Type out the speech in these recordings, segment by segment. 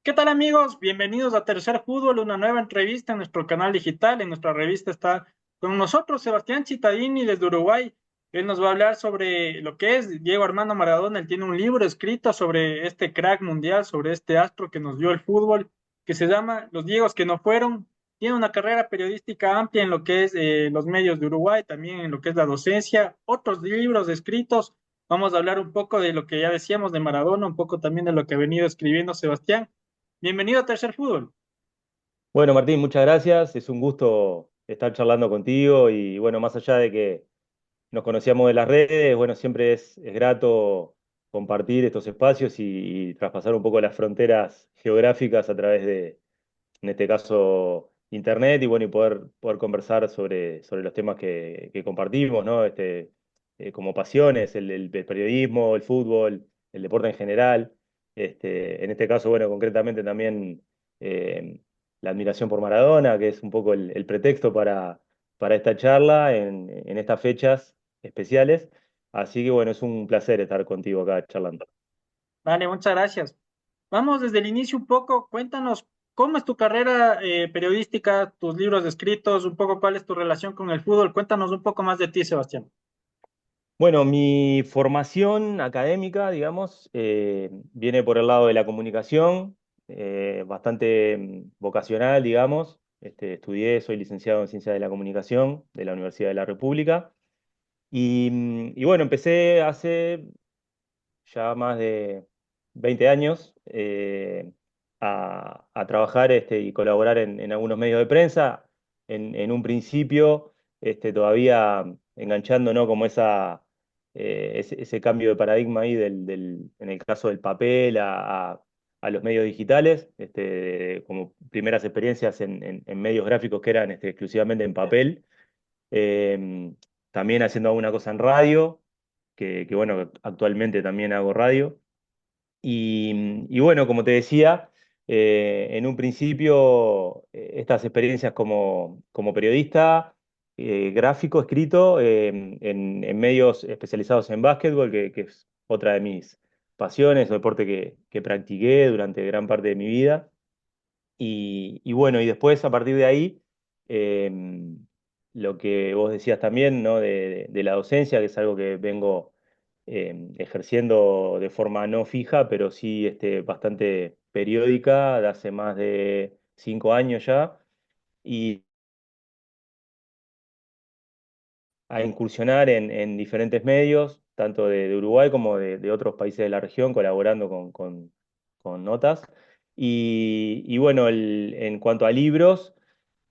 ¿Qué tal amigos? Bienvenidos a Tercer Fútbol, una nueva entrevista en nuestro canal digital. En nuestra revista está con nosotros Sebastián Cittadini desde Uruguay. Él nos va a hablar sobre lo que es Diego Armando Maradona. Él tiene un libro escrito sobre este crack mundial, sobre este astro que nos dio el fútbol, que se llama Los Diegos que no fueron. Tiene una carrera periodística amplia en lo que es los medios de Uruguay, también en lo que es la docencia, otros libros escritos. Vamos a hablar un poco de lo que ya decíamos de Maradona, un poco también de lo que ha venido escribiendo Sebastián. Bienvenido a Tercer Fútbol. Bueno, Martín, muchas gracias. Es un gusto estar charlando contigo y bueno, más allá de que nos conocíamos de las redes, bueno, siempre es grato compartir estos espacios y traspasar un poco las fronteras geográficas a través de, en este caso, Internet y bueno, y poder conversar sobre los temas que compartimos, ¿no? Como pasiones, el periodismo, el fútbol, el deporte en general. En este caso, bueno, concretamente también eh, la admiración por Maradona, que es un poco el pretexto para esta charla en estas fechas especiales. Así que bueno, es un placer estar contigo acá charlando. Vale, muchas gracias. Vamos desde el inicio un poco. Cuéntanos cómo es tu carrera periodística, tus libros escritos, un poco cuál es tu relación con el fútbol. Cuéntanos un poco más de ti, Sebastián. Bueno, mi formación académica, digamos, viene por el lado de la comunicación, bastante vocacional, digamos. Soy licenciado en Ciencias de la Comunicación de la Universidad de la República. Y bueno, empecé hace ya más de 20 años a trabajar y colaborar en algunos medios de prensa. En un principio, todavía enganchando, ¿no? Como ese cambio de paradigma ahí en el caso del papel a los medios digitales, como primeras experiencias en medios gráficos que eran exclusivamente en papel. Eh, También haciendo alguna cosa en radio, que bueno, actualmente también hago radio. Y bueno, como te decía, en un principio estas experiencias como periodista, gráfico, escrito, en medios especializados en básquetbol, que es otra de mis pasiones, un deporte que practiqué durante gran parte de mi vida. Y bueno, y después a partir de ahí, eh, lo que vos decías también, ¿no? De la docencia, que es algo que vengo ejerciendo de forma no fija, pero sí bastante periódica, de hace más de 5 años ya, y a incursionar en diferentes medios, tanto de Uruguay como de otros países de la región, colaborando con notas. Y bueno, en cuanto a libros,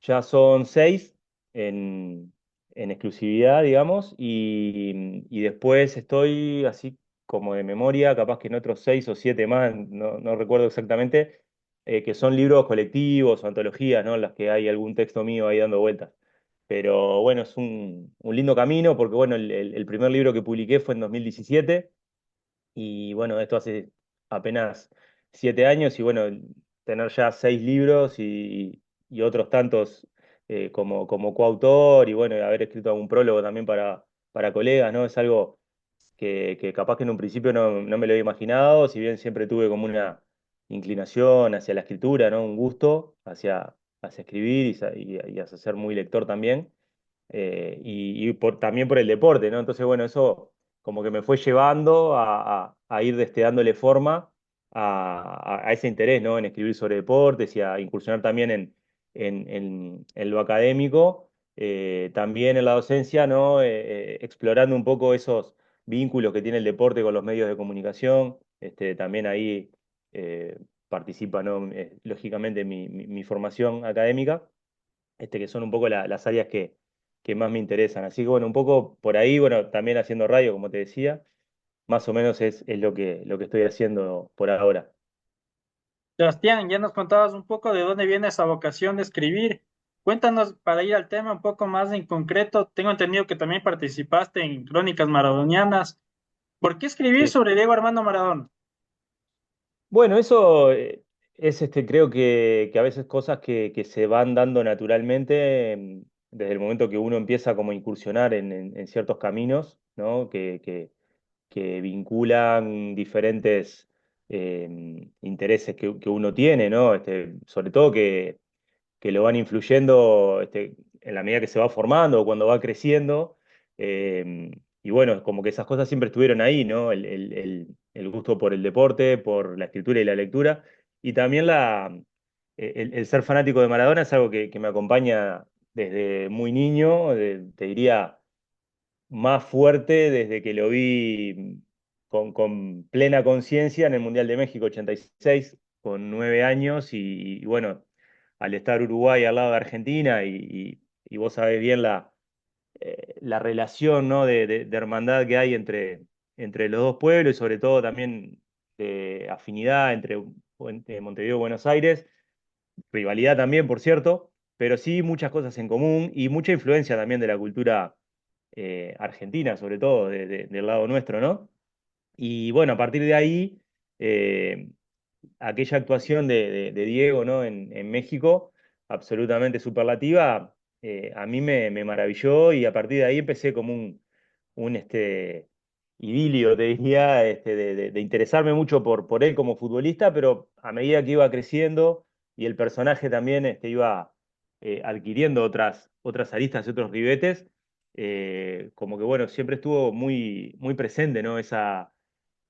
ya son 6 en, en exclusividad, digamos, y después estoy así como de memoria, capaz que en otros 6 o 7 más, no recuerdo exactamente, que son libros colectivos o antologías, ¿no? En las que hay algún texto mío ahí dando vueltas. Pero bueno, es un lindo camino porque bueno, el primer libro que publiqué fue en 2017 y bueno, esto hace apenas 7 años y bueno, tener ya 6 libros y otros tantos como coautor y bueno, haber escrito algún prólogo también para colegas, ¿no? Es algo que capaz que en un principio no me lo había imaginado, si bien siempre tuve como una inclinación hacia la escritura, ¿no? Un gusto hacia escribir y hacia ser muy lector también también por el deporte, ¿no? Entonces, bueno, eso como que me fue llevando a ir dándole forma a ese interés, ¿no? En escribir sobre deportes y a incursionar también en lo académico, también en la docencia, ¿no? Explorando un poco esos vínculos que tiene el deporte con los medios de comunicación, también ahí participa, ¿no? Lógicamente mi formación académica que son un poco las áreas que más me interesan. Así que bueno, un poco por ahí, bueno, también haciendo radio, como te decía, más o menos es lo que estoy haciendo por ahora. Sebastián, ya nos contabas un poco de dónde viene esa vocación de escribir. Cuéntanos para ir al tema un poco más en concreto. Tengo entendido que también participaste en Crónicas Maradonianas. ¿Por qué escribir Sí. sobre Diego Armando Maradona? Bueno, eso es creo que a veces cosas que se van dando naturalmente desde el momento que uno empieza como a incursionar en ciertos caminos, ¿no? Que vinculan diferentes intereses que uno tiene, ¿no? Sobre todo que lo van influyendo en la medida que se va formando o cuando va creciendo. eh, y bueno, como que esas cosas siempre estuvieron ahí, ¿no? El gusto por el deporte, por la escritura y la lectura. Y también el ser fanático de Maradona es algo que me acompaña desde muy niño, te diría más fuerte desde que lo vi con plena conciencia en el Mundial de México 86, con 9 años, y bueno, al estar Uruguay al lado de Argentina, y vos sabés bien la relación, ¿no? de hermandad que hay entre los dos pueblos, y sobre todo también de afinidad entre Montevideo y Buenos Aires, rivalidad también, por cierto, pero sí muchas cosas en común y mucha influencia también de la cultura argentina, sobre todo del lado nuestro, ¿no? Y bueno, a partir de ahí, eh, aquella actuación de Diego, ¿no? En México, absolutamente superlativa, a mí me maravilló, y a partir de ahí empecé como un idilio, te diría, de interesarme mucho por él como futbolista, pero a medida que iba creciendo y el personaje también iba adquiriendo otras aristas y otros ribetes, como que bueno, siempre estuvo muy presente, ¿no? Esa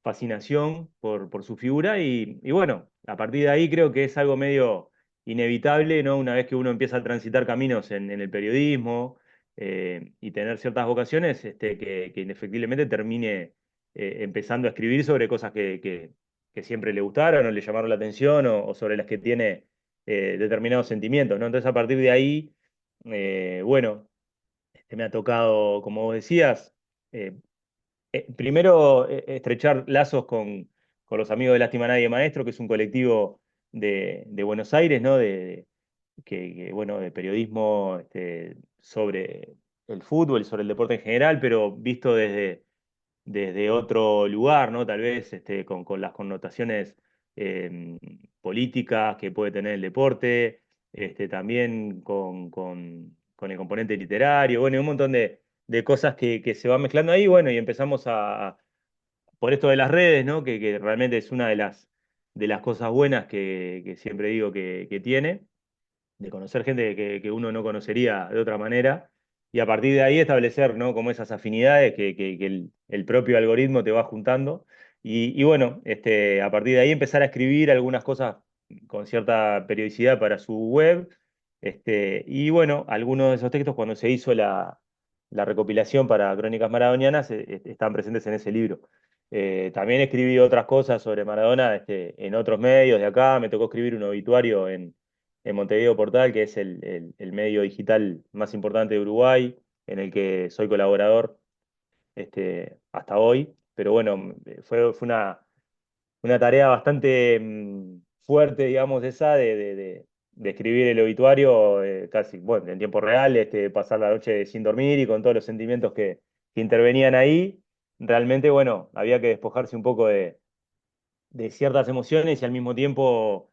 fascinación por su figura, y bueno, a partir de ahí creo que es algo medio inevitable, ¿no? Una vez que uno empieza a transitar caminos en el periodismo, y tener ciertas vocaciones, que indefectiblemente termine empezando a escribir sobre cosas que siempre le gustaron o le llamaron la atención, o sobre las que tiene determinados sentimientos, ¿no? Entonces a partir de ahí, bueno, me ha tocado, como vos decías, eh, primero, estrechar lazos con los amigos de Lástima Nadie Maestro, que es un colectivo de Buenos Aires, ¿no? Bueno, de periodismo sobre el fútbol, sobre el deporte en general, pero visto desde otro lugar, ¿no? Tal vez con las connotaciones eh, políticas que puede tener el deporte, también con el componente literario, bueno, y un montón de cosas que se van mezclando ahí, bueno, y empezamos por esto de las redes, ¿no? Que realmente es una de las cosas buenas que siempre digo que tiene, de conocer gente que uno no conocería de otra manera, y a partir de ahí establecer, ¿no? Como esas afinidades que el propio algoritmo te va juntando. Y bueno, a partir de ahí empezar a escribir algunas cosas con cierta periodicidad para su web. Y bueno, algunos de esos textos, cuando se hizo la recopilación para Crónicas Maradonianas, están presentes en ese libro. También escribí otras cosas sobre Maradona, en otros medios de acá. Me tocó escribir un obituario en Montevideo Portal, que es el medio digital más importante de Uruguay, en el que soy colaborador hasta hoy. Pero bueno, fue una tarea bastante fuerte, digamos, esa de escribir el obituario, casi, bueno, en tiempo real, pasar la noche sin dormir y con todos los sentimientos que intervenían ahí. Realmente, bueno, había que despojarse un poco de ciertas emociones y al mismo tiempo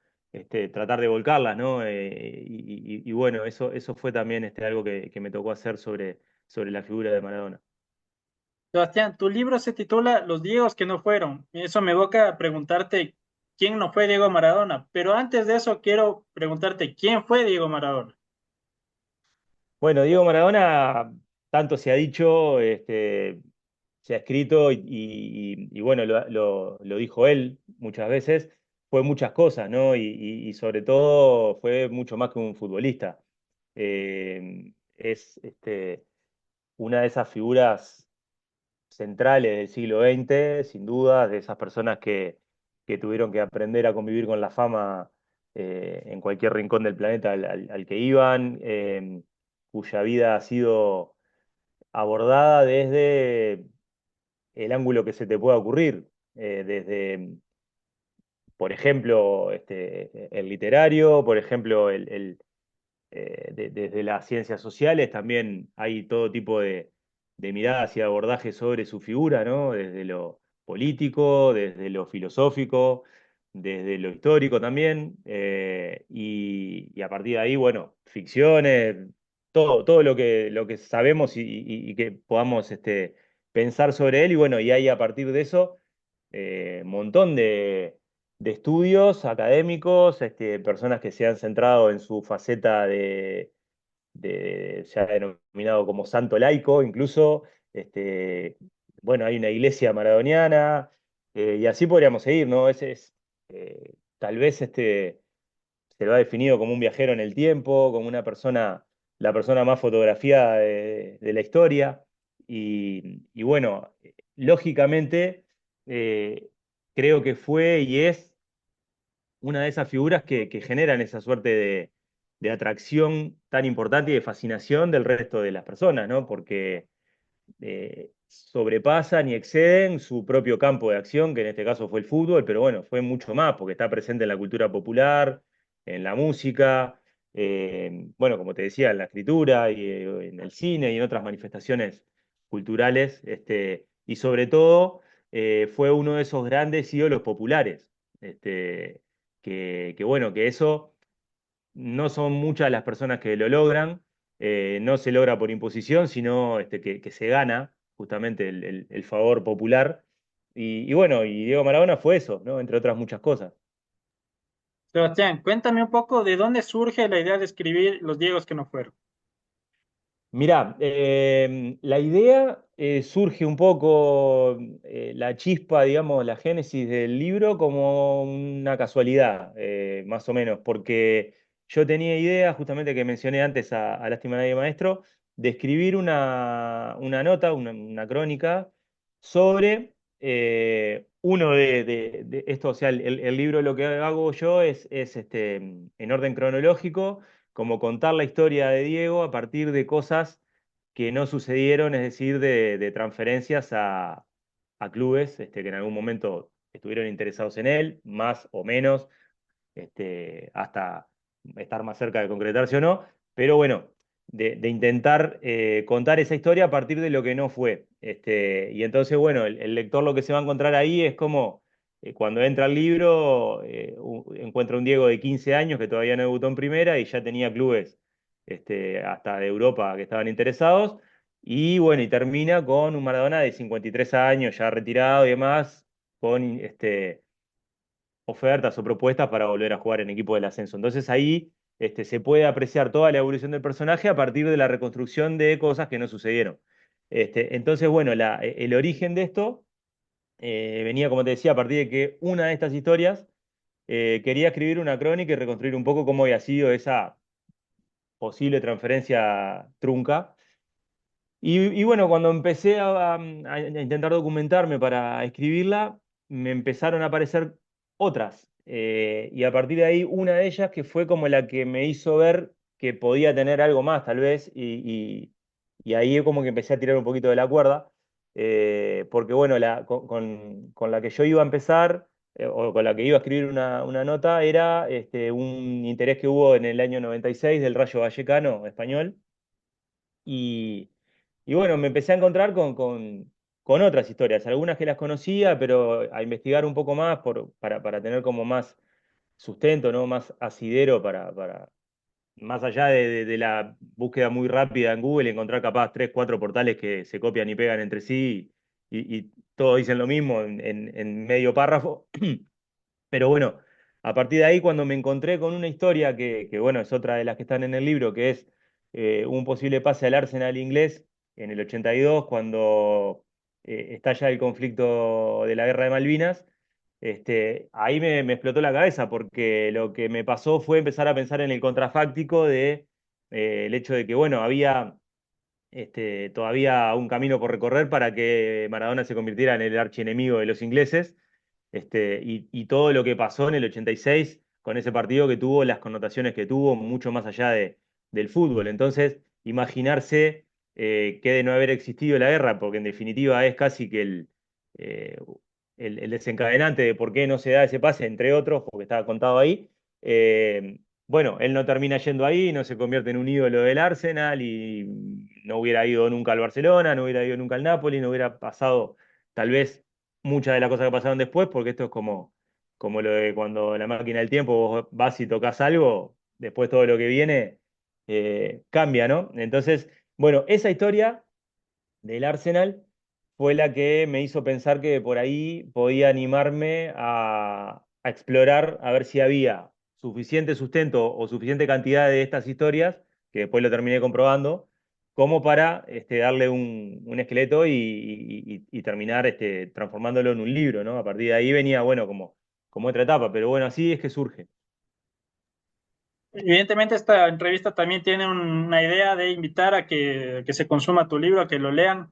tratar de volcarlas, ¿no? Y bueno, eso fue también algo que me tocó hacer sobre la figura de Maradona. Sebastián, tu libro se titula Los Diegos que no fueron. Eso me evoca a preguntarte quién no fue Diego Maradona. Pero antes de eso, quiero preguntarte quién fue Diego Maradona. Bueno, Diego Maradona, tanto se ha dicho, se ha escrito, y bueno, lo dijo él muchas veces, fue muchas cosas, ¿no? Y sobre todo fue mucho más que un futbolista. Es una de esas figuras centrales del siglo XX, sin duda, de esas personas que tuvieron que aprender a convivir con la fama en cualquier rincón del planeta al que iban, cuya vida ha sido abordada desde el ángulo que se te pueda ocurrir, desde, por ejemplo, el literario, por ejemplo, desde las ciencias sociales también hay todo tipo de miradas y abordajes sobre su figura, ¿no? Desde lo político, desde lo filosófico, desde lo histórico también, y a partir de ahí, bueno, ficciones, todo lo que sabemos y que podamos pensar sobre él, y bueno, y hay a partir de eso montón de estudios académicos, personas que se han centrado en su faceta se ha denominado como santo laico, incluso, este, bueno, hay una iglesia maradoniana, y así podríamos seguir, ¿no? Tal vez se lo ha definido como un viajero en el tiempo, como la persona más fotografiada de la historia, y bueno, lógicamente, creo que fue y es una de esas figuras que generan esa suerte de atracción tan importante y de fascinación del resto de las personas, ¿no? Porque sobrepasan y exceden su propio campo de acción, que en este caso fue el fútbol, pero bueno, fue mucho más, porque está presente en la cultura popular, en la música, bueno, como te decía, en la escritura y en el cine y en otras manifestaciones culturales, y sobre todo fue uno de esos grandes ídolos populares, este, bueno, que eso no son muchas las personas que lo logran, no se logra por imposición, sino que se gana justamente el favor popular. Y bueno, y Diego Maradona fue eso, ¿no? Entre otras muchas cosas. Sebastián, cuéntame un poco de dónde surge la idea de escribir Los Diegos que no fueron. Mirá, la idea surge un poco, la chispa, digamos, la génesis del libro como una casualidad, más o menos, porque yo tenía idea, justamente que mencioné antes a Lástima Nadie Maestro, de escribir una nota, una crónica sobre uno de esto, o sea, el libro lo que hago yo es en orden cronológico como contar la historia de Diego a partir de cosas que no sucedieron, es decir, de transferencias a clubes que en algún momento estuvieron interesados en él, más o menos, hasta estar más cerca de concretarse o no, pero bueno, de intentar contar esa historia a partir de lo que no fue. Y entonces, bueno, el lector lo que se va a encontrar ahí es como cuando entra al libro, encuentra un Diego de 15 años que todavía no debutó en primera y ya tenía clubes hasta de Europa que estaban interesados. Y bueno, y termina con un Maradona de 53 años, ya retirado y demás, con ofertas o propuestas para volver a jugar en equipo del ascenso. Entonces ahí se puede apreciar toda la evolución del personaje a partir de la reconstrucción de cosas que no sucedieron. Entonces, bueno, el origen de esto venía, como te decía, a partir de que una de estas historias quería escribir una crónica y reconstruir un poco cómo había sido esa posible transferencia trunca. Y bueno, cuando empecé a intentar documentarme para escribirla, me empezaron a aparecer otras. Y a partir de ahí, una de ellas que fue como la que me hizo ver que podía tener algo más, tal vez, y ahí como que empecé a tirar un poquito de la cuerda, porque bueno, con la que yo iba a empezar, o con la que iba a escribir una nota, era un interés que hubo en el año 96 del Rayo Vallecano español. Y bueno, me empecé a encontrar con otras historias, algunas que las conocía, pero a investigar un poco más para tener como más sustento, ¿no? Más asidero más allá de la búsqueda muy rápida en Google, encontrar capaz tres, cuatro portales que se copian y pegan entre sí y todos dicen lo mismo en medio párrafo. Pero bueno, a partir de ahí, cuando me encontré con una historia bueno, es otra de las que están en el libro, que es un posible pase al Arsenal inglés en el 82, cuando estalla el conflicto de la Guerra de Malvinas, ahí me explotó la cabeza, porque lo que me pasó fue empezar a pensar en el contrafáctico de el hecho de que, bueno, había todavía un camino por recorrer para que Maradona se convirtiera en el archienemigo de los ingleses, y todo lo que pasó en el 86 con ese partido que tuvo, las connotaciones que tuvo, mucho más allá del fútbol. Entonces, imaginarse que de no haber existido la guerra, porque en definitiva es casi que eh, el desencadenante de por qué no se da ese pase, entre otros, porque estaba contado ahí. Bueno, él no termina yendo ahí, no se convierte en un ídolo del Arsenal y no hubiera ido nunca al Barcelona, no hubiera ido nunca al Napoli, no hubiera pasado tal vez muchas de las cosas que pasaron después, porque esto es como lo de cuando la máquina del tiempo vos vas y tocas algo, después todo lo que viene cambia, ¿no? Entonces, bueno, esa historia del Arsenal fue la que me hizo pensar que por ahí podía animarme a explorar a ver si había suficiente sustento o suficiente cantidad de estas historias, que después lo terminé comprobando, como para darle un esqueleto y terminar transformándolo en un libro, ¿no? A partir de ahí venía, bueno, como otra etapa, pero bueno, así es que surge. Evidentemente, esta entrevista también tiene una idea de invitar a que se consuma tu libro, a que lo lean.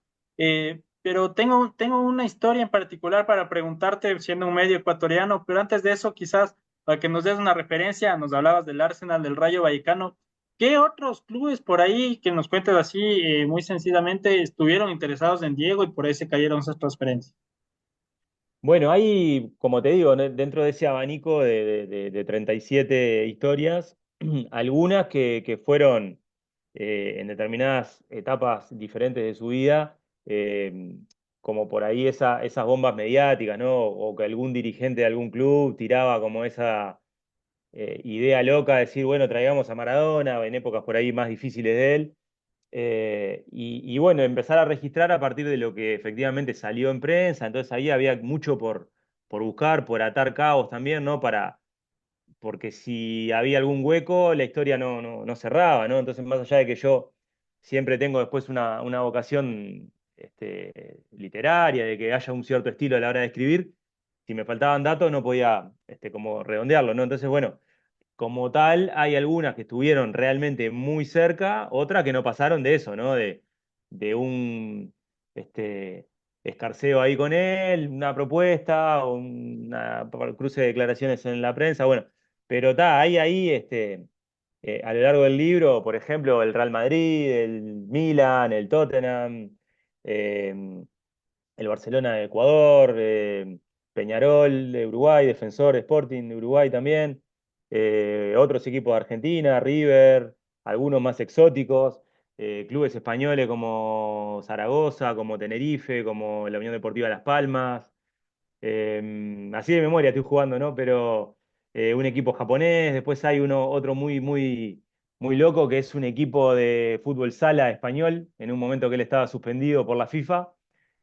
Pero tengo una historia en particular para preguntarte, siendo un medio ecuatoriano, pero antes de eso, quizás para que nos des una referencia, nos hablabas del Arsenal, del Rayo Vallecano. ¿Qué otros clubes por ahí que nos cuentes así muy sencillamente estuvieron interesados en Diego y por ahí se cayeron esas transferencias? Bueno, hay, como te digo, dentro de ese abanico de 37 historias, algunas que fueron en determinadas etapas diferentes de su vida, como por ahí esas bombas mediáticas, ¿no? O que algún dirigente de algún club tiraba como esa idea loca de decir, bueno, traigamos a Maradona en épocas por ahí más difíciles de él. Y bueno, empezar a registrar a partir de lo que efectivamente salió en prensa, entonces ahí había mucho por buscar, por atar cabos también, ¿no? Porque si había algún hueco, la historia no cerraba, ¿no? Entonces, más allá de que yo siempre tengo después una vocación literaria, de que haya un cierto estilo a la hora de escribir, si me faltaban datos no podía como redondearlo, ¿no? Entonces, bueno, como tal, hay algunas que estuvieron realmente muy cerca, otras que no pasaron de eso, ¿no? De un este, escarceo ahí con él, una propuesta, o una cruce de declaraciones en la prensa, bueno, pero está, hay ahí a lo largo del libro, por ejemplo, el Real Madrid, el Milan, el Tottenham, eh, el Barcelona de Ecuador, Peñarol de Uruguay, Defensor Sporting de Uruguay también, otros equipos de Argentina, River, algunos más exóticos, clubes españoles como Zaragoza, como Tenerife, como la Unión Deportiva Las Palmas, así de memoria estoy jugando, ¿no? Pero un equipo japonés, después hay otro muy loco que es un equipo de fútbol sala español, en un momento que él estaba suspendido por la FIFA,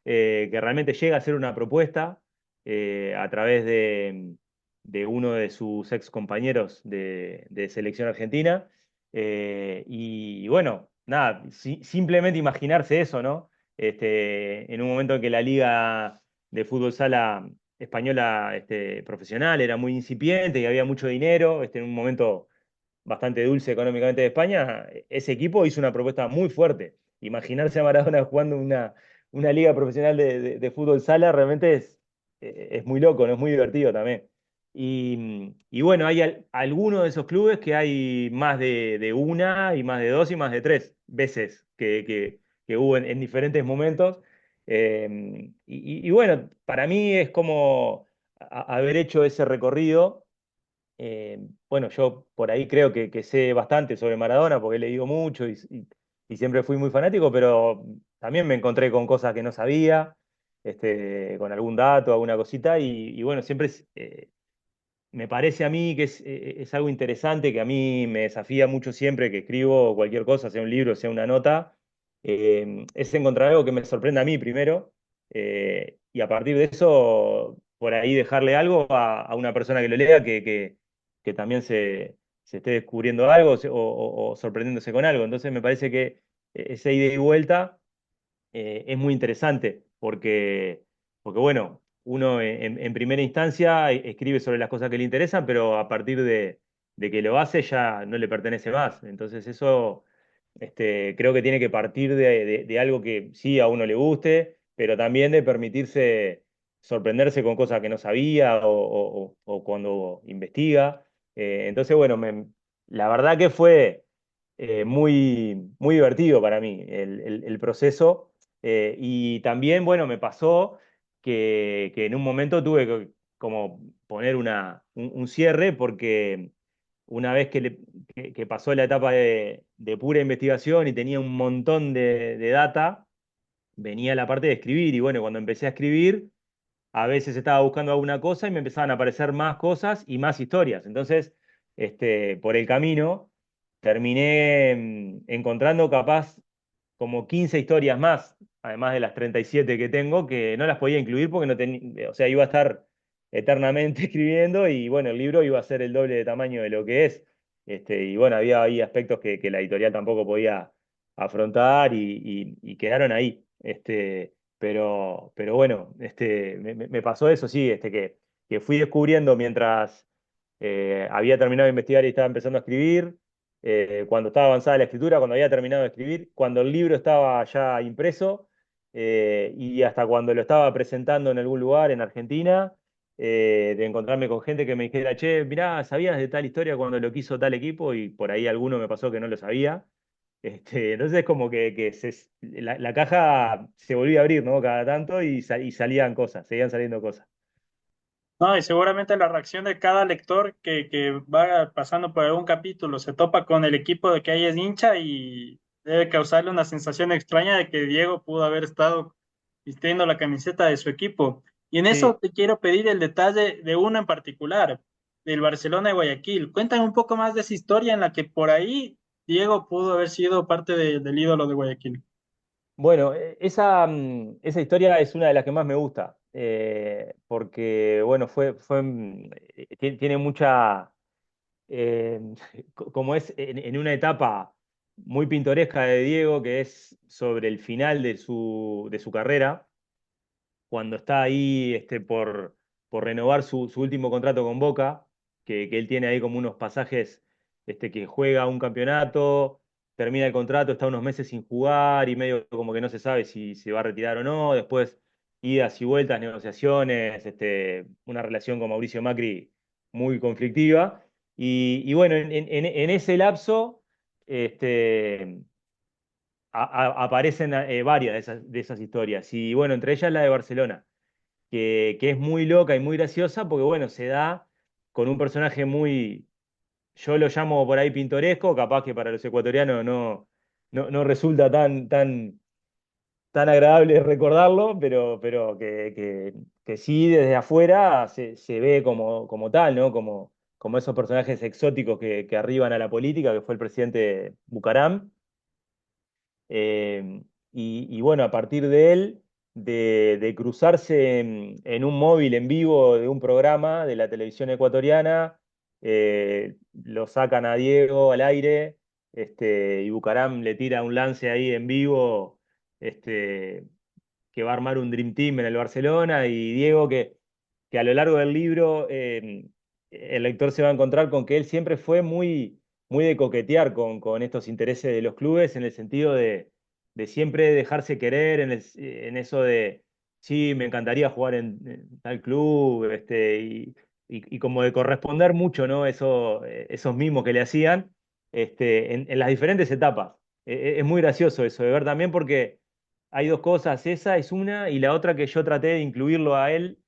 que realmente llega a hacer una propuesta a través de uno de sus ex compañeros de selección argentina. Y bueno, nada, simplemente imaginarse eso, ¿no? En un momento en que la liga de fútbol sala española profesional era muy incipiente y había mucho dinero, en un momento bastante dulce económicamente de España, ese equipo hizo una propuesta muy fuerte. Imaginarse a Maradona jugando una liga profesional de fútbol sala realmente es muy loco, ¿no? Es muy divertido también. Y bueno, hay algunos de esos clubes que hay más de una y más de dos y más de tres veces que hubo en diferentes momentos. Y bueno, para mí es como haber hecho ese recorrido. Bueno, yo por ahí creo que sé bastante sobre Maradona porque he leído mucho y siempre fui muy fanático, pero también me encontré con cosas que no sabía, con algún dato, alguna cosita, y bueno, siempre me parece a mí que es algo interesante, que a mí me desafía mucho siempre que escribo cualquier cosa, sea un libro, sea una nota, es encontrar algo que me sorprenda a mí primero, y a partir de eso, por ahí dejarle algo a una persona que lo lea que también se esté descubriendo algo o sorprendiéndose con algo. Entonces me parece que esa ida y vuelta es muy interesante porque bueno, uno en primera instancia escribe sobre las cosas que le interesan, pero a partir de que lo hace ya no le pertenece más. Entonces eso creo que tiene que partir de algo que sí a uno le guste, pero también de permitirse sorprenderse con cosas que no sabía o cuando investiga. Entonces, bueno, la verdad que fue muy divertido para mí el proceso. Y también, bueno, me pasó que en un momento tuve que como poner un cierre porque una vez que pasó la etapa de pura investigación y tenía un montón de data, venía la parte de escribir y bueno, cuando empecé a escribir, a veces estaba buscando alguna cosa y me empezaban a aparecer más cosas y más historias. Entonces, por el camino, terminé encontrando capaz como 15 historias más, además de las 37 que tengo, que no las podía incluir porque no tenía, o sea, iba a estar eternamente escribiendo y bueno, el libro iba a ser el doble de tamaño de lo que es. Y bueno, había ahí aspectos que la editorial tampoco podía afrontar y quedaron ahí. Pero bueno, me pasó eso, sí, que fui descubriendo mientras había terminado de investigar y estaba empezando a escribir, cuando estaba avanzada la escritura, cuando había terminado de escribir, cuando el libro estaba ya impreso y hasta cuando lo estaba presentando en algún lugar en Argentina, de encontrarme con gente que me dijera, che, mirá, ¿sabías de tal historia cuando lo quiso tal equipo? Y por ahí alguno me pasó que no lo sabía. Entonces es como la caja se volvía a abrir, ¿no? Cada tanto y salían cosas, seguían saliendo cosas. No, y seguramente la reacción de cada lector que va pasando por algún capítulo se topa con el equipo de que ahí es hincha y debe causarle una sensación extraña de que Diego pudo haber estado vistiendo la camiseta de su equipo. Y en eso Sí. te quiero pedir el detalle de uno en particular, del Barcelona de Guayaquil. Cuéntame un poco más de esa historia en la que por ahí Diego pudo haber sido parte del ídolo de Guayaquil. Bueno, esa historia es una de las que más me gusta, porque, bueno, tiene mucha, eh, como es en una etapa muy pintoresca de Diego, que es sobre el final de su carrera, cuando está ahí por renovar su último contrato con Boca, que él tiene ahí como unos pasajes que juega un campeonato, termina el contrato, está unos meses sin jugar y medio como que no se sabe si se va a retirar o no, después idas y vueltas, negociaciones, una relación con Mauricio Macri muy conflictiva. Y bueno, en ese lapso este, aparecen varias de esas historias. Y bueno, entre ellas la de Barcelona que es muy loca y muy graciosa porque, bueno, se da con un personaje muy, yo lo llamo por ahí pintoresco, capaz que para los ecuatorianos no resulta tan agradable recordarlo, pero que sí desde afuera se ve como tal, ¿no? Como esos personajes exóticos que arriban a la política, que fue el presidente Bucaram. Y bueno, a partir de él, de cruzarse en un móvil en vivo de un programa de la televisión ecuatoriana, lo sacan a Diego al aire, y Bucaram le tira un lance ahí en vivo, este, que va a armar un Dream Team en el Barcelona, y Diego que a lo largo del libro el lector se va a encontrar con que él siempre fue muy de coquetear con estos intereses de los clubes en el sentido de siempre dejarse querer en eso de, sí, me encantaría jugar en tal club, y como de corresponder mucho, ¿no? Esos mimos que le hacían en las diferentes etapas. Es muy gracioso eso de ver también porque hay dos cosas, esa es una y la otra que yo traté de incluirlo a él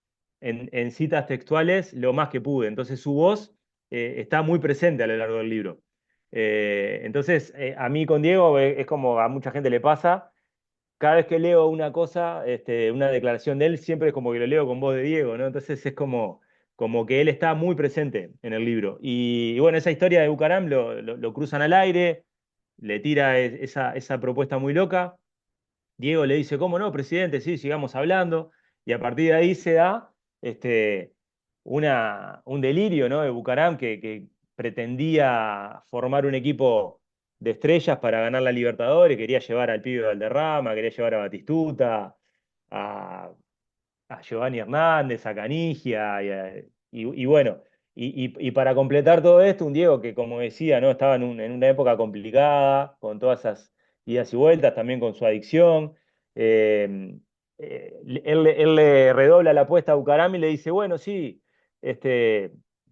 en citas textuales lo más que pude. Entonces su voz está muy presente a lo largo del libro. Entonces, a mí con Diego es como a mucha gente le pasa. Cada vez que leo una cosa, una declaración de él, siempre es como que lo leo con voz de Diego, ¿no? Entonces es como que él está muy presente en el libro. Y bueno, esa historia de Bucaram lo cruzan al aire, le tira esa propuesta muy loca. Diego le dice, ¿cómo no, presidente? Sí, sigamos hablando. Y a partir de ahí se da este, un delirio, ¿no? De Bucaram que pretendía formar un equipo de estrellas para ganar la Libertadores, quería llevar al pibe Valderrama, quería llevar a Batistuta, a, a Giovanni Hernández, a Canigia, y bueno, y para completar todo esto, un Diego que, como decía, ¿no? Estaba en una época complicada, con todas esas idas y vueltas, también con su adicción. Eh, él le redobla la apuesta a Bucaram y le dice, bueno, sí,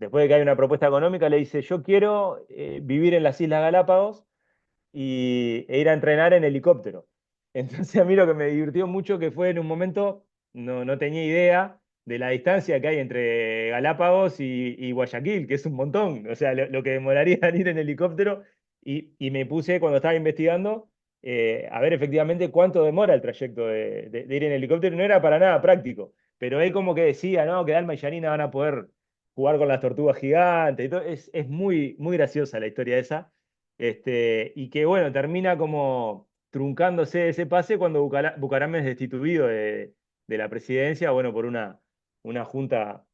después de que hay una propuesta económica, le dice, yo quiero vivir en las Islas Galápagos e ir a entrenar en helicóptero. Entonces a mí lo que me divirtió mucho que fue en un momento, no tenía idea de la distancia que hay entre Galápagos y Guayaquil, que es un montón, o sea, lo que demoraría en ir en helicóptero, y me puse cuando estaba investigando a ver efectivamente cuánto demora el trayecto de ir en helicóptero, y no era para nada práctico, pero él como que decía, ¿no? Que Dalma y Yanina van a poder jugar con las tortugas gigantes, y todo. Es muy graciosa la historia esa. Y que bueno, termina como truncándose ese pase cuando Bucaram es destituido de la presidencia, bueno, por una junta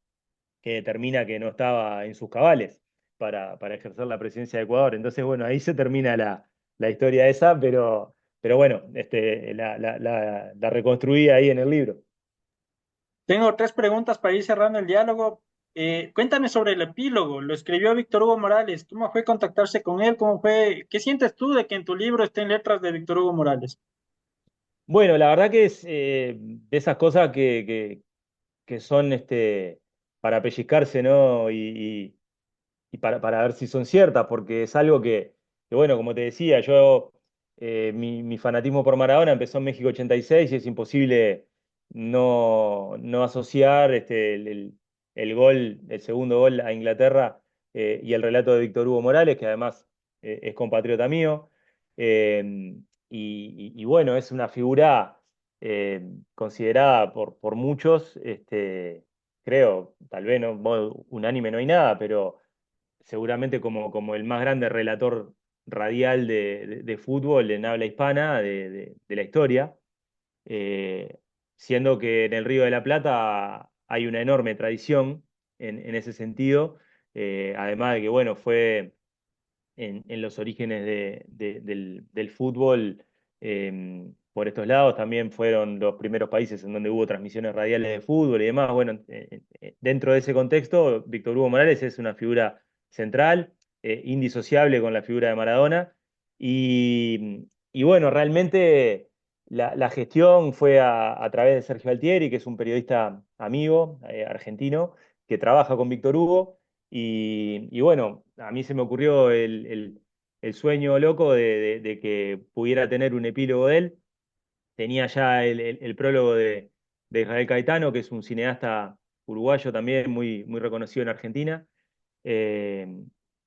que determina que no estaba en sus cabales para ejercer la presidencia de Ecuador. Entonces, bueno, ahí se termina la historia esa, pero bueno, la reconstruí ahí en el libro. Tengo tres preguntas para ir cerrando el diálogo. Cuéntame sobre el epílogo. Lo escribió Víctor Hugo Morales. ¿Cómo fue contactarse con él? ¿Cómo fue? ¿Qué sientes tú de que en tu libro estén letras de Víctor Hugo Morales? Bueno, la verdad que es de esas cosas que son para pellizcarse, ¿no? Y para ver si son ciertas, porque es algo que, bueno, como te decía, mi fanatismo por Maradona empezó en México 86 y es imposible no asociar el gol, el segundo gol a Inglaterra y el relato de Víctor Hugo Morales, que además es compatriota mío. Y bueno, es una figura considerada por muchos, creo, tal vez no, unánime no hay nada, pero seguramente como el más grande relator radial de fútbol en habla hispana de la historia, eh, siendo que en el Río de la Plata hay una enorme tradición en ese sentido, además de que, bueno, fue en los orígenes del fútbol por estos lados. También fueron los primeros países en donde hubo transmisiones radiales de fútbol y demás. Bueno, dentro de ese contexto, Víctor Hugo Morales es una figura central, indisociable con la figura de Maradona. Y bueno, realmente la gestión fue a través de Sergio Altieri, que es un periodista amigo, argentino, que trabaja con Víctor Hugo. Y bueno, a mí se me ocurrió el sueño loco de que pudiera tener un epílogo de él. Tenía ya el prólogo de Israel Caetano, que es un cineasta uruguayo también muy reconocido en Argentina, eh,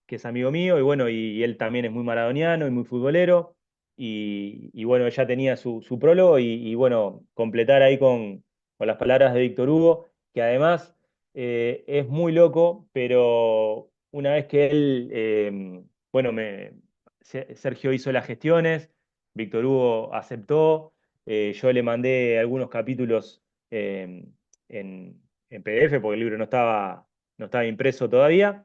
que es amigo mío, y bueno, y él también es muy maradoniano y muy futbolero, y bueno, ella tenía su prólogo, y bueno, completar ahí con las palabras de Víctor Hugo, que además es muy loco, pero una vez que él, bueno, Sergio hizo las gestiones, Víctor Hugo aceptó, yo le mandé algunos capítulos en PDF, porque el libro no estaba impreso todavía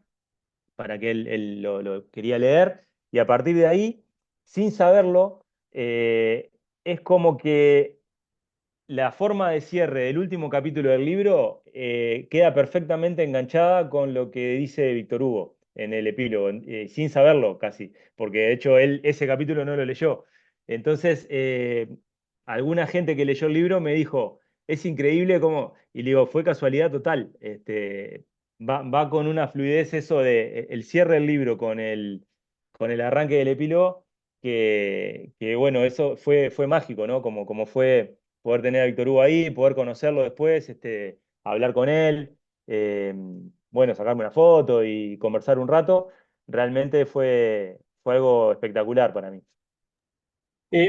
para que él lo quería leer, y a partir de ahí, sin saberlo, es como que la forma de cierre del último capítulo del libro queda perfectamente enganchada con lo que dice Víctor Hugo en el epílogo, sin saberlo casi, porque de hecho él ese capítulo no lo leyó. Entonces, alguna gente que leyó el libro me dijo, es increíble cómo, y le digo, fue casualidad total. Va con una fluidez eso de el cierre del libro con el arranque del epílogo, que bueno, eso fue mágico, ¿no? Como fue poder tener a Víctor Hugo ahí, poder conocerlo después, hablar con él, eh, bueno, sacarme una foto y conversar un rato, realmente fue algo espectacular para mí.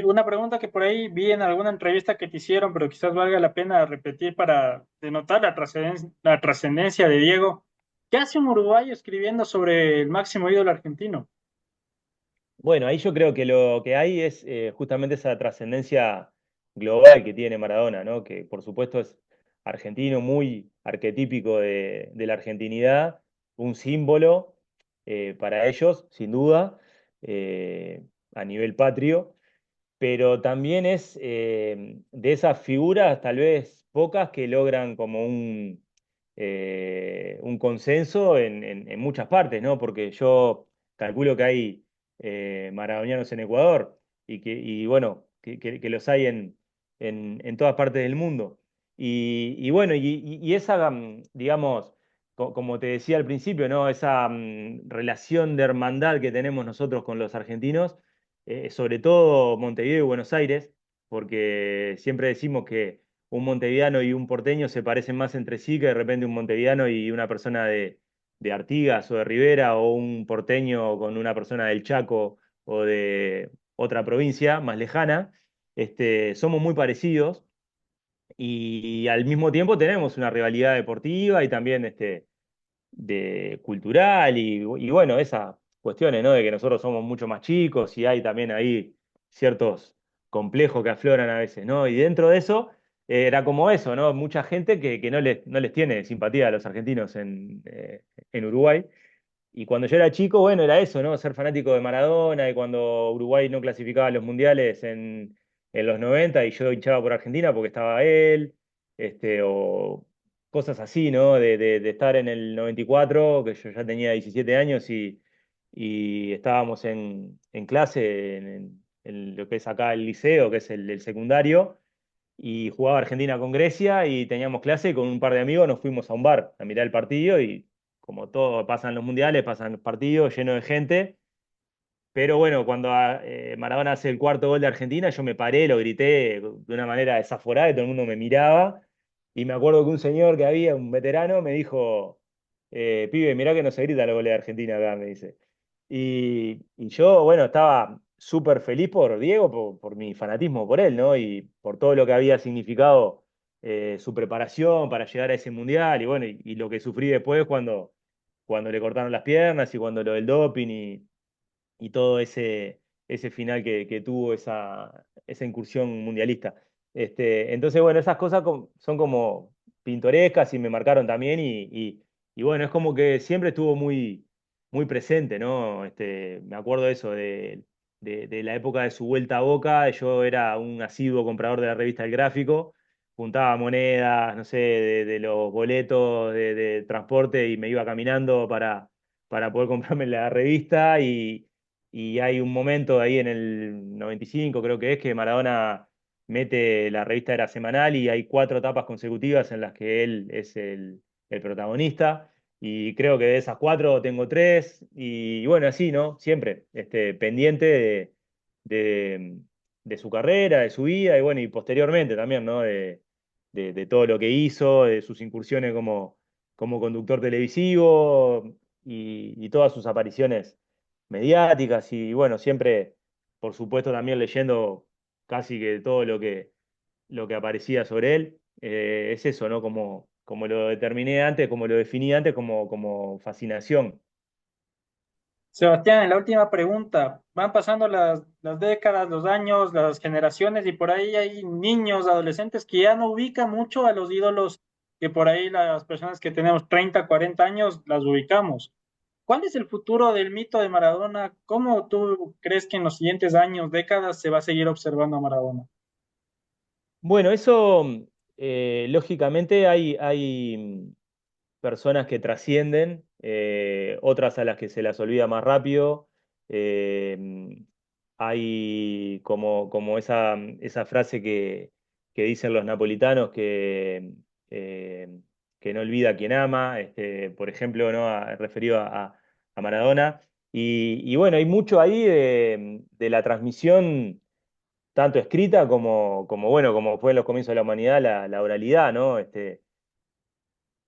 Una pregunta que por ahí vi en alguna entrevista que te hicieron, pero quizás valga la pena repetir para denotar la trascendencia de Diego. ¿Qué hace un uruguayo escribiendo sobre el máximo ídolo argentino? Bueno, ahí yo creo que lo que hay es justamente esa trascendencia global que tiene Maradona, ¿no? Que por supuesto es argentino, muy arquetípico de la argentinidad, un símbolo para ellos, sin duda, a nivel patrio, pero también es de esas figuras, tal vez pocas, que logran como un consenso en muchas partes, ¿no? Porque yo calculo que hay maradonianos en Ecuador y bueno, que los hay en todas partes del mundo. Y bueno, y esa, digamos, como te decía al principio, ¿no? Esa relación de hermandad que tenemos nosotros con los argentinos, sobre todo Montevideo y Buenos Aires, porque siempre decimos que un montevideano y un porteño se parecen más entre sí que de repente un montevideano y una persona de Artigas o de Rivera, o un porteño con una persona del Chaco o de otra provincia más lejana. Somos muy parecidos y al mismo tiempo tenemos una rivalidad deportiva y también cultural y bueno, esas cuestiones, ¿no? De que nosotros somos mucho más chicos y hay también ahí ciertos complejos que afloran a veces, ¿no? Y dentro de eso, era como eso, ¿no? Mucha gente que no les tiene simpatía a los argentinos en Uruguay. Y cuando yo era chico, bueno, era eso, ¿no? Ser fanático de Maradona y cuando Uruguay no clasificaba a los mundiales en los 90 y yo hinchaba por Argentina porque estaba él, o cosas así, ¿no? De estar en el 94, que yo ya tenía 17 años y estábamos en clase en lo que es acá el liceo, que es el secundario, y jugaba Argentina con Grecia y teníamos clase y con un par de amigos nos fuimos a un bar a mirar el partido y como todo pasa en los mundiales, pasan los partidos llenos de gente, pero bueno, cuando Maradona hace el cuarto gol de Argentina, yo me paré, lo grité de una manera desaforada y todo el mundo me miraba. Y me acuerdo que un señor que había, un veterano, me dijo, pibe, mirá que no se grita los goles de Argentina acá, me dice. Y yo, bueno, estaba súper feliz por Diego, por mi fanatismo por él, ¿no? Y por todo lo que había significado su preparación para llegar a ese mundial y bueno, y lo que sufrí después cuando le cortaron las piernas y cuando lo del doping y todo ese final que tuvo esa incursión mundialista. Entonces, bueno, esas cosas son como pintorescas y me marcaron también y bueno, es como que siempre estuvo muy presente, ¿no? Me acuerdo de eso, de la época de su vuelta a Boca, yo era un asiduo comprador de la revista El Gráfico, juntaba monedas, no sé, de los boletos de transporte y me iba caminando para poder comprarme la revista y hay un momento ahí en el 95, creo que es, que Maradona mete, la revista era semanal y hay 4 etapas consecutivas en las que él es el protagonista. Y creo que de esas 4 tengo 3. Y bueno, así, ¿no? Siempre pendiente de, de su carrera, de su vida y bueno, y posteriormente también, ¿no? De todo lo que hizo, de sus incursiones como conductor televisivo y todas sus apariciones mediáticas y bueno, siempre, por supuesto, también leyendo casi que todo lo que aparecía sobre él. Es eso, ¿no? Como lo determiné antes, como lo definí antes, como fascinación. Sebastián, en la última pregunta, van pasando las décadas, los años, las generaciones y por ahí hay niños, adolescentes que ya no ubican mucho a los ídolos que por ahí las personas que tenemos 30, 40 años las ubicamos. ¿Cuál es el futuro del mito de Maradona? ¿Cómo tú crees que en los siguientes años, décadas, se va a seguir observando a Maradona? Bueno, eso, lógicamente, hay personas que trascienden, otras a las que se las olvida más rápido. eh, Hay como esa frase que dicen los napolitanos eh, que no olvida a quien ama, por ejemplo, ¿no? Referido a Maradona. Y bueno, hay mucho ahí de la transmisión, tanto escrita bueno, como fue en los comienzos de la humanidad, la oralidad, ¿no?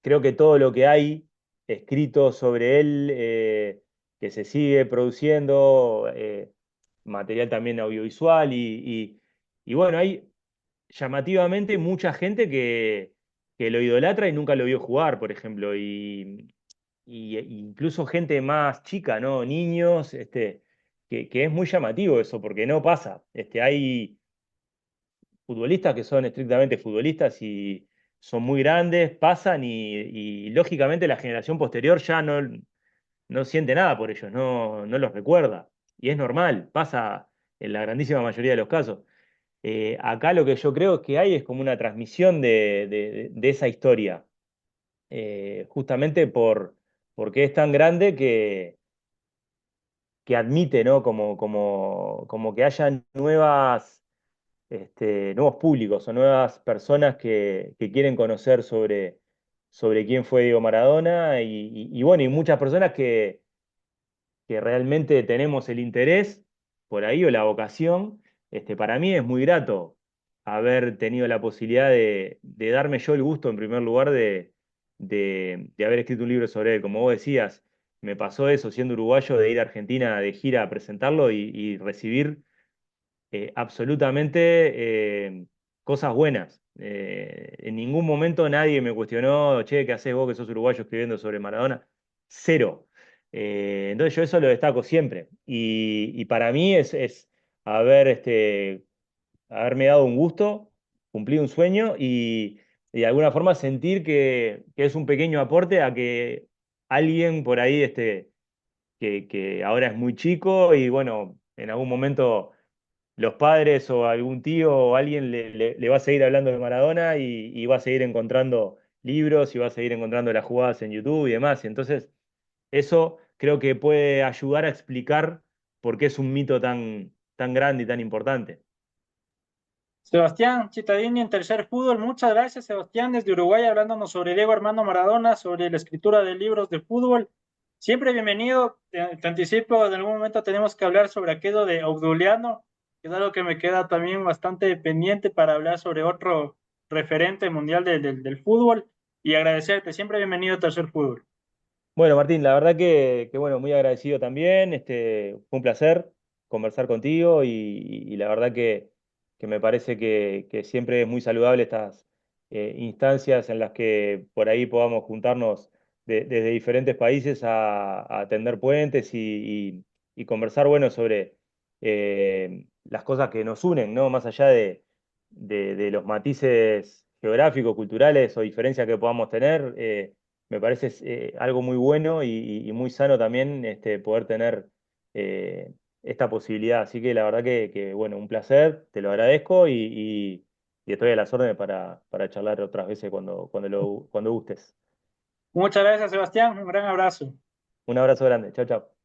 Creo que todo lo que hay escrito sobre él, que se sigue produciendo, material también audiovisual y bueno, hay llamativamente mucha gente que lo idolatra y nunca lo vio jugar, por ejemplo, incluso gente más chica, ¿no? Niños, que es muy llamativo eso, porque no pasa. Hay futbolistas que son estrictamente futbolistas y son muy grandes, pasan y lógicamente la generación posterior ya no siente nada por ellos, no los recuerda. Y es normal, pasa en la grandísima mayoría de los casos. Acá lo que yo creo que hay es como una transmisión de esa historia, justamente porque es tan grande que admite, ¿no? Como que haya nuevos públicos o nuevas personas que quieren conocer sobre quién fue Diego Maradona y bueno, y muchas personas que realmente tenemos el interés por ahí o la vocación. Para mí es muy grato haber tenido la posibilidad de darme yo el gusto en primer lugar de haber escrito un libro sobre él. Como vos decías, me pasó eso siendo uruguayo de ir a Argentina de gira a presentarlo y recibir absolutamente cosas buenas. En ningún momento nadie me cuestionó, che, ¿qué haces vos que sos uruguayo escribiendo sobre Maradona? Cero. Entonces yo eso lo destaco siempre. Y para mí es haberme dado un gusto cumplir un sueño y de alguna forma sentir que es un pequeño aporte a que alguien por ahí que ahora es muy chico y bueno, en algún momento los padres o algún tío o alguien le va a seguir hablando de Maradona y va a seguir encontrando libros y va a seguir encontrando las jugadas en YouTube y demás. Y entonces, eso creo que puede ayudar a explicar por qué es un mito tan grande y tan importante. Sebastián Cittadini en Tercer Fútbol, muchas gracias Sebastián desde Uruguay hablándonos sobre Diego Armando Maradona, sobre la escritura de libros de fútbol. Siempre bienvenido, te anticipo, en algún momento tenemos que hablar sobre aquello de Obduliano, que es algo que me queda también bastante pendiente para hablar sobre otro referente mundial del fútbol y agradecerte, siempre bienvenido a Tercer Fútbol. Bueno, Martín, la verdad que bueno, muy agradecido también. Fue un placer conversar contigo y la verdad que me parece que siempre es muy saludable estas instancias en las que por ahí podamos juntarnos desde diferentes países a tender puentes y conversar, bueno, sobre las cosas que nos unen, ¿no? Más allá de los matices geográficos, culturales o diferencias que podamos tener. Me parece algo muy bueno y muy sano también poder tener esta posibilidad. Así que la verdad bueno, un placer, te lo agradezco y estoy a las órdenes para charlar otras veces cuando gustes. Muchas gracias Sebastián, un gran abrazo. Un abrazo grande, chao, chao.